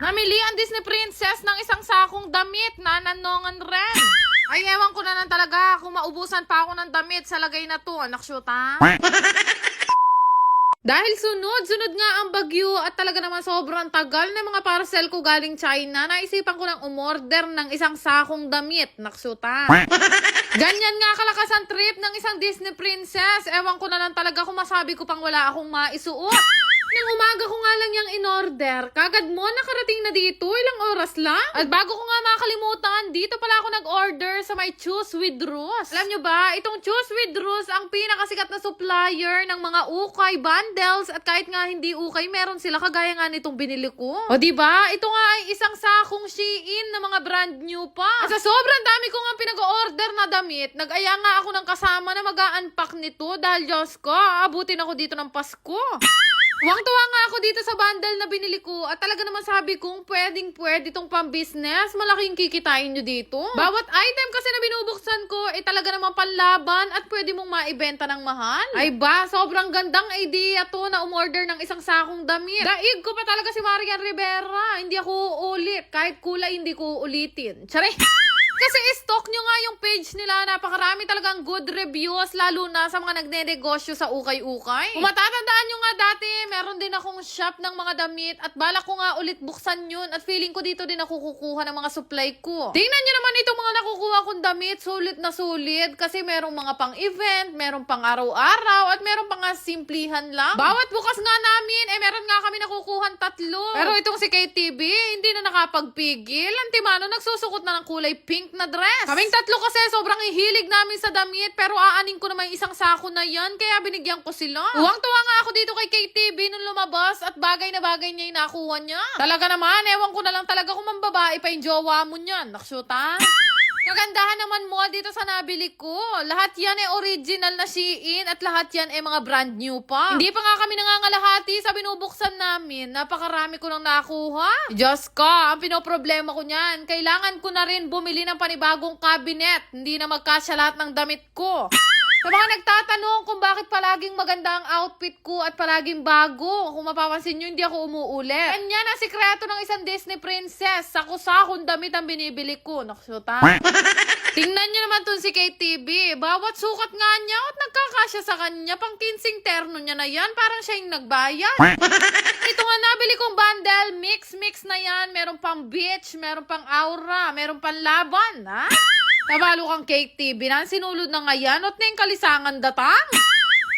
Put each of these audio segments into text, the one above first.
Namili ang Disney Princess ng isang sakong damit na nanongan rin. Ay, ewan ko na lang talaga kung maubusan pa ako ng damit sa lagay na to. Anak shoot, ha? Dahil sunod-sunod nga ang bagyo at talaga naman sobrang tagal ng mga parcel ko galing China, naisipan ko lang umorder ng isang sakong damit. Naksuta. Ganyan nga kalakas ang trip ng isang Disney princess. Ewan ko na lang talaga kung masabi ko pang wala akong maisuot. Nang umaga ko nga lang yung in-order, kagad mo nakarating na dito, ilang oras lang. At bago ko nga makalimutan, dito pala ako nag-order sa may Choose with Rose. Alam nyo ba, itong Choose with Rose ang pinakasikat na supplier ng mga ukay bundles at kahit nga hindi ukay, meron sila kagaya nga nitong binili ko. O diba, ito nga ay isang sakong Shein na mga brand new pa. At sa sobrang dami ko nga pinag-order na damit, nag-aya nga ako ng kasama na mag-a-unpack nito dahil Diyos ko, aabutin ako dito ng Pasko. Tuwang-tuwa nga ako dito sa bundle na binili ko at talaga naman sabi kong pwedeng-pwede itong pang-business. Malaking kikitain nyo dito. Bawat item kasi na binubuksan ko ay talaga naman panlaban at pwede mong maibenta ng mahal. Ay ba, sobrang gandang idea to na umorder ng isang sakong damit. Daig ko pa talaga si Marian Rivera. Hindi ako uulit. Kahit kulay, hindi ko uulitin. Tsare! Kasi stock nyo nga yung page nila, napakarami talagang good reviews, lalo na sa mga nagnenegosyo sa ukay-ukay. Kung matatandaan nyo nga dati, meron din akong shop ng mga damit at balak ko nga ulit buksan yun at feeling ko dito din ako kukuha ng mga supply ko. Tingnan nyo naman itong mga nakukuha kong damit, sulit na sulit kasi merong mga pang-event, merong pang-araw-araw at merong pang-simplihan lang. Bawat bukas nga namin, meron nga kami nakukuhan 3. Pero itong si KTV, hindi na nakapagpigil. Antimano, nagsusukot na ng kulay pink na dress. Kaming 3 kasi sobrang hihilig namin sa damit pero aaning ko naman isang sako na yan kaya binigyan ko sila. Tuwang-tuwa nga ako dito kay KTV nung lumabas at bagay na bagay niya yung nakuha niya. Talaga naman, ewan ko na lang talaga kung mambabae pa yung jowa mo niyan. Naksuta? Kagandahan naman mo dito sa nabili ko. Lahat yan original na Shein at lahat yan mga brand new pa. Hindi pa nga kami nangangalahati sa binubuksan namin. Napakarami ko nang nakuha. Diyos ko, ang pinoproblema ko niyan. Kailangan ko na rin bumili ng panibagong cabinet. Hindi na magkasya lahat ng damit ko. Sa mga nagtatanong kung bakit palaging maganda ang outfit ko at palaging bago, kung mapapansin nyo, hindi ako umuulit. Ganyan ang sikreto ng isang Disney princess. Sako-sakong damit ang binibili ko. Naksuta. Tingnan nyo naman tun si KTV. Bawat sukat nga niya at nagkakasya sa kanya. Pang kinsing terno niya na yan. Parang siya yung nagbayad. Ito nga nabili kong bundle. Mix na yan. Meron pang beach, meron pang aura, meron pang laban. Ha? Nabalo kang Cake TV na sinulod na nga yan at na yung kalisangan datang.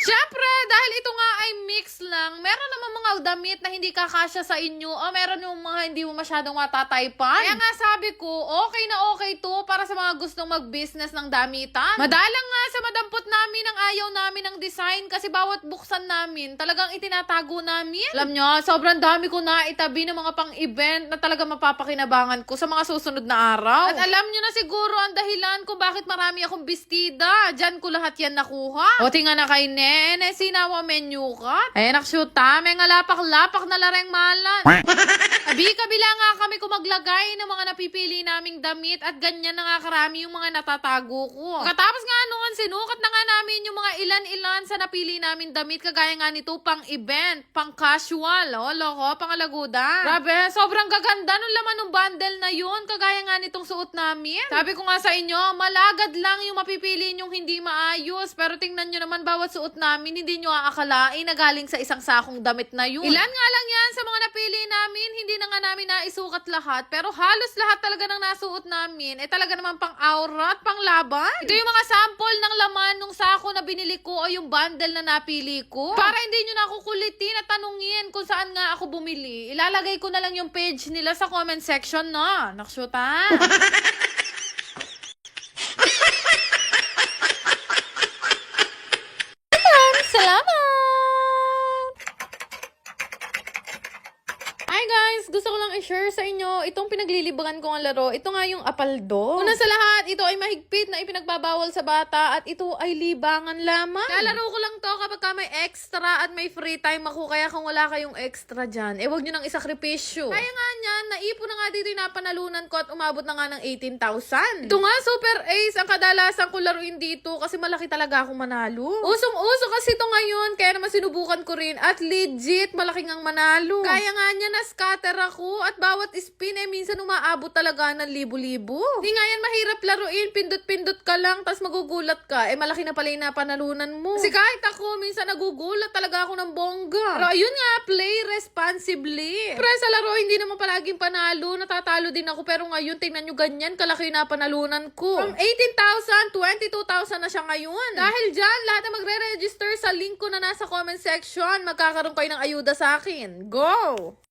Siyempre, dahil ito nga ay mix lang, meron naman mga damit na hindi kakasya sa inyo o meron yung mga hindi mo masyadong matataypan. Kaya nga sabi ko, okay na okay to para sa mga gustong mag-business ng damitan. Madalang nga sa madampot namin ang ayaw namin ng design kasi bawat buksan namin, talagang itinatago namin. Alam nyo, sobrang dami ko na itabi ng mga pang-event na talaga mapapakinabangan ko sa mga susunod na araw. At alam nyo na siguro ang dahilan kung bakit marami akong bestida. Diyan ko lahat yan nakuha. O tinga na kay sinawa menu ka. Ay, naksyuta, may nga lapak-lapak na lareng malan. Kabila nga kami kung maglagay ng mga napipili naming damit at ganyan na nga karami yung mga natatago ko. Katapos nga noon, sinukat na nga namin yung mga ilan-ilan sa napili namin damit kagaya nga nito pang event, pang casual, loko, pang alaguda. Grabe, sobrang gaganda nung laman ng bundle na yun, kagaya nga nitong suot namin. Sabi ko nga sa inyo, malagad lang yung mapipili nyong hindi maayos, pero tingnan nyo naman bawat suot namin, hindi nyo aakalain na galing sa isang sakong damit na yun. Ilan nga lang yan sa mga napili namin, hindi na nga namin naisukat lahat, pero halos lahat talaga ng nasuot namin, talaga naman pang aura at pang laban. Ito yung mga sample ng laman nung sako na binili ko o yung bundle na napili ko. Para hindi nyo na ako kulitin at tanungin kung saan nga ako bumili, ilalagay ko na lang yung page nila sa comment section na. Naksyuta. Gusto ko lang i-share sa inyo itong pinaglilibangan ko ang laro. Ito nga yung apaldo. Una sa lahat, ito ay mahigpit na ipinagbabawal sa bata at ito ay libangan lamang. Lalaro ko lang to kapag ka may extra at may free time ako. Kaya kung wala kayong extra dyan, huwag nyo nang isakripisyo. Kaya nga niyan, naipon na nga dito yung napanalunan ko at umabot na nga ng 18,000. Ito nga, Super Ace ang kadalasan ko laruin dito kasi malaki talaga akong manalo. Usong-uso kasi ito ngayon, kaya naman sinubukan ko rin at legit malaking ang manalo. Kaya nga niya, scatter ako at bawat spin minsan umaabot talaga ng libo-libo. Di nga yan mahirap laruin, pindot-pindot ka lang tas magugulat ka. Malaki na pala yung napanalunan mo. Kasi kahit ako, minsan nagugulat talaga ako ng bongga. Pero ayun nga, play responsibly. Pero sa laro, hindi naman palaging panalo. Natatalo din ako. Pero ngayon, tingnan nyo ganyan, kalaki yung napanalunan ko. From 18,000, 22,000 na siya ngayon. Dahil dyan, lahat na magre-register sa link ko na nasa comment section, magkakaroon kayo ng ayuda sa akin. Go!